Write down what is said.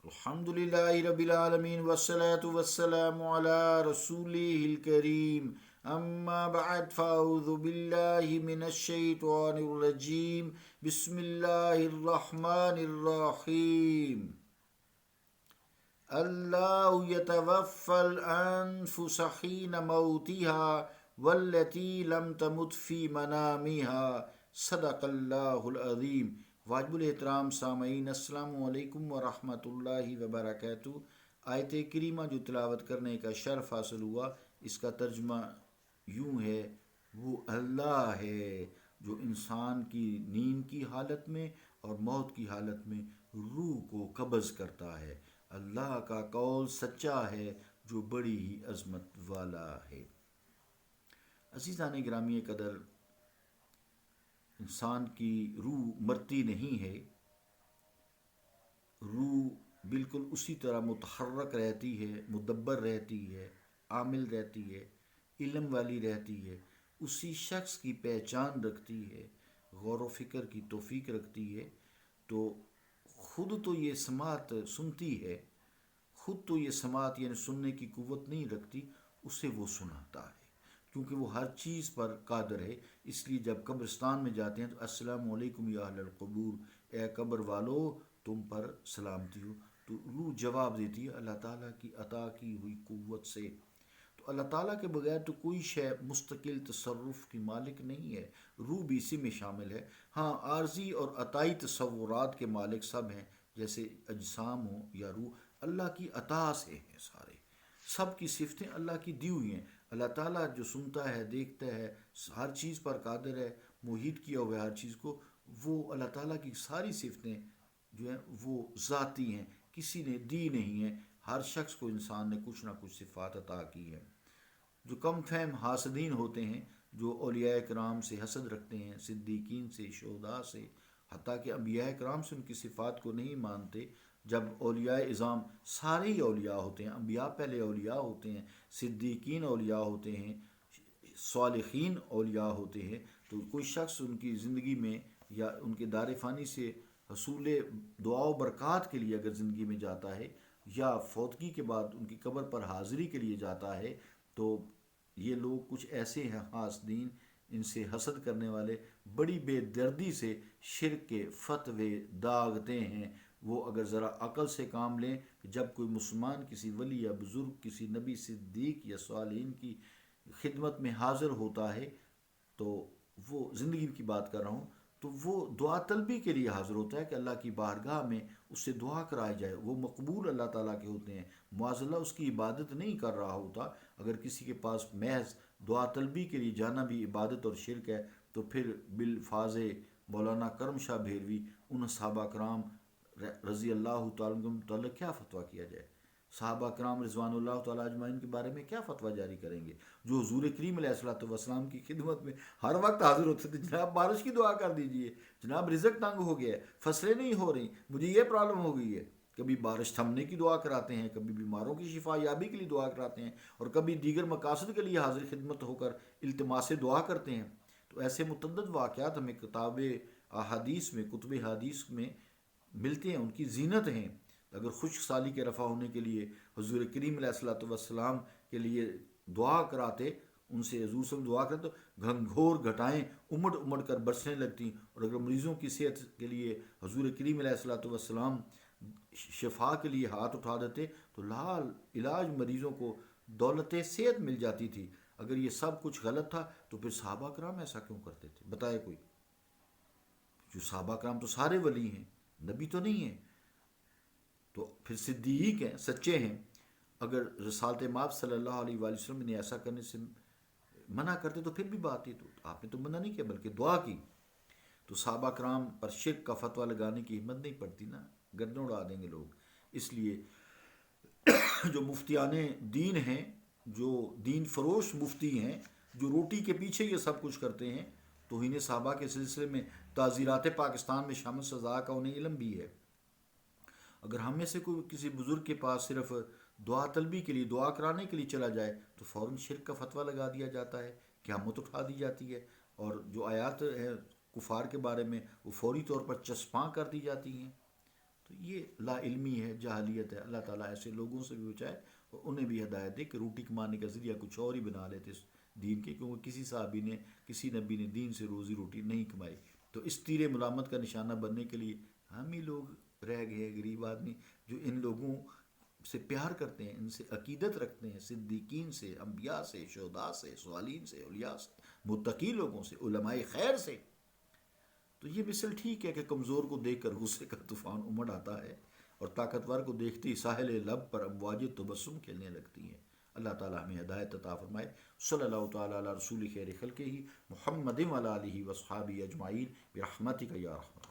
الحمدللہ رب العالمین والصلاة والسلام علی رسولہ الکریم اما بعد فاعوذ باللہ من الشیطان الرجیم بسم اللہ الرحمن الرحیم اللہ یتوفی الانفس حین موتها والتي لم تمت فی منامها صدق اللہ العظیم۔ واجب الاحترام سامعین، السلام علیکم ورحمۃ اللہ وبرکاتہ۔ آیت کریمہ جو تلاوت کرنے کا شرف حاصل ہوا، اس کا ترجمہ یوں ہے: وہ اللہ ہے جو انسان کی نیند کی حالت میں اور موت کی حالت میں روح کو قبض کرتا ہے۔ اللہ کا قول سچا ہے جو بڑی ہی عظمت والا ہے۔ عزیزان گرامی قدر، انسان کی روح مرتی نہیں ہے۔ روح بالکل اسی طرح متحرک رہتی ہے، مدبر رہتی ہے، عامل رہتی ہے، علم والی رہتی ہے، اسی شخص کی پہچان رکھتی ہے، غور و فکر کی توفیق رکھتی ہے۔ تو خود تو یہ سماعت سنتی ہے، خود تو یہ سماعت یعنی سننے کی قوت نہیں رکھتی، اسے وہ سناتا ہے، کیونکہ وہ ہر چیز پر قادر ہے۔ اس لیے جب قبرستان میں جاتے ہیں تو السلام علیکم یا اہل القبور، اے قبر والو تم پر سلامتی ہو، تو روح جواب دیتی ہے اللہ تعالیٰ کی عطا کی ہوئی قوت سے۔ تو اللہ تعالیٰ کے بغیر تو کوئی شے مستقل تصرف کی مالک نہیں ہے، روح بھی اسی میں شامل ہے۔ ہاں، عارضی اور عطائی تصورات کے مالک سب ہیں، جیسے اجسام ہوں یا روح، اللہ کی عطا سے ہیں سارے، سب کی صفتیں اللہ کی دی ہوئی ہیں۔ اللہ تعالیٰ جو سنتا ہے، دیکھتا ہے، ہر چیز پر قادر ہے، محیط کیا ہوا ہے ہر چیز کو، وہ اللہ تعالیٰ کی ساری صفتیں جو ہیں وہ ذاتی ہیں، کسی نے دی نہیں ہیں۔ ہر شخص کو انسان نے کچھ نہ کچھ صفات عطا کی ہے۔ جو کم فہم حاسدین ہوتے ہیں، جو اولیاء کرام سے حسد رکھتے ہیں، صدیقین سے، شہداء سے، حتیٰ کہ انبیاء کرام سے ان کی صفات کو نہیں مانتے، جب اولیاء اعظام سارے ہی اولیاء ہوتے ہیں، انبیاء پہلے اولیاء ہوتے ہیں، صدیقین اولیاء ہوتے ہیں، صالحین اولیاء ہوتے ہیں، تو کوئی شخص ان کی زندگی میں یا ان کے دار فانی سے حصول دعا و برکات کے لیے اگر زندگی میں جاتا ہے، یا فوتگی کے بعد ان کی قبر پر حاضری کے لیے جاتا ہے، تو یہ لوگ کچھ ایسے ہیں حاسدین، ان سے حسد کرنے والے، بڑی بے دردی سے شرک کے فتوے داغتے ہیں۔ وہ اگر ذرا عقل سے کام لیں کہ جب کوئی مسلمان کسی ولی یا بزرگ، کسی نبی، صدیق یا صالحین کی خدمت میں حاضر ہوتا ہے، تو وہ زندگی کی بات کر رہا ہوں، تو وہ دعا طلبی کے لیے حاضر ہوتا ہے کہ اللہ کی بارگاہ میں اس سے دعا کرائی جائے، وہ مقبول اللہ تعالیٰ کے ہوتے ہیں۔ معاذ اللہ اس کی عبادت نہیں کر رہا ہوتا۔ اگر کسی کے پاس محض دعا طلبی کے لیے جانا بھی عبادت اور شرک ہے، تو پھر بالفاظ مولانا کرم شاہ بھیروی ان صحابہ کرام رضی اللہ تعالیٰ عنہ کے متعلق کیا فتویٰ کیا جائے؟ صحابہ کرام رضوان اللہ تعالیٰ اجمعین کے بارے میں کیا فتویٰ جاری کریں گے، جو حضور کریم علیہ الصلوۃ والسلام کی خدمت میں ہر وقت حاضر ہوتے تھے؟ جناب بارش کی دعا کر دیجئے، جناب رزق تنگ ہو گیا ہے، فصلیں نہیں ہو رہی، مجھے یہ پرابلم ہو گئی ہے۔ کبھی بارش تھمنے کی دعا کراتے ہیں، کبھی بیماروں کی شفا یابی کے لیے دعا کراتے ہیں، اور کبھی دیگر مقاصد کے لیے حاضر خدمت ہو کر التماس دعا کرتے ہیں۔ تو ایسے متعدد واقعات ہمیں کتاب احادیث میں، کتب حدیث میں ملتے ہیں، ان کی زینت ہیں۔ اگر خشک سالی کے رفع ہونے کے لیے حضور کریم علیہ الصلوۃ والسلام کے لیے دعا کراتے، ان سے حضور صلی اللہ علیہ وسلم دعا کرتے تو گھنگھور گھٹائیں امڑ امڑ کر برسنے لگتی، اور اگر مریضوں کی صحت کے لیے حضور کریم علیہ الصلوۃ والسلام شفا کے لیے ہاتھ اٹھا دیتے تو لال علاج مریضوں کو دولت صحت مل جاتی تھی۔ اگر یہ سب کچھ غلط تھا تو پھر صحابہ کرام ایسا کیوں کرتے تھے؟ بتائے کوئی؟ جو صحابہ کرام تو سارے ولی ہیں، نبی تو نہیں ہیں، تو پھر صدیق ہیں، سچے ہیں۔ اگر رسالت مآب صلی اللہ علیہ وآلہ وسلم نے ایسا کرنے سے منع کرتے تو پھر بھی بات ہی، تو آپ نے تو منع نہیں کیا بلکہ دعا کی۔ تو صحابہ کرام پر شرک کا فتویٰ لگانے کی ہمت نہیں پڑتی نا، گردن اڑا دیں گے لوگ۔ اس لیے جو مفتیان دین ہیں، جو دین فروش مفتی ہیں، جو روٹی کے پیچھے یہ سب کچھ کرتے ہیں، توہین صحابہ کے سلسلے میں تعزیرات پاکستان میں شامل سزا کا انہیں علم بھی ہے۔ اگر ہم میں سے کوئی کسی بزرگ کے پاس صرف دعا طلبی کے لیے، دعا کرانے کے لیے چلا جائے تو فوراً شرک کا فتویٰ لگا دیا جاتا ہے، قیامت اٹھا دی جاتی ہے، اور جو آیات ہیں کفار کے بارے میں وہ فوری طور پر چسپاں کر دی جاتی ہیں۔ تو تو یہ لا علمی ہے، جاہلیت ہے. اللہ تعالیٰ ایسے لوگوں سے بھی بچائے اور انہیں بھی ہدایت دے کہ روٹی کمانے کا ذریعہ کچھ اور ہی بنا لیتے اس دین کے، کیونکہ کسی صحابی نے، کسی نبی نے دین سے روزی روٹی نہیں کمائی. تو اس تیر ملامت کا نشانہ بننے کے لیے ہم ہی لوگ رہ گئے ہیں، غریب آدمی جو ان لوگوں سے پیار کرتے ہیں، ان سے عقیدت رکھتے ہیں، صدیقین سے، انبیاء سے، شہداء سے، صالحین سے، اولیاء سے، متقی لوگوں سے، علماء خیر سے. تو یہ مثل ٹھیک ہے کہ کمزور کو دیکھ کر غصے کا طوفان امڑ آتا ہے اور طاقتور کو دیکھتے ہی ساحل لب پر امواج تبسم کھیلنے لگتی ہیں. اللہ تعالیٰ ہمیں ہدایت عطا فرمائے. صلی اللہ تعالیٰ علی رسول خیر خلقہ محمد وعلی آلہ وصحابہ اجمعین برحمتک یا رحمۃ.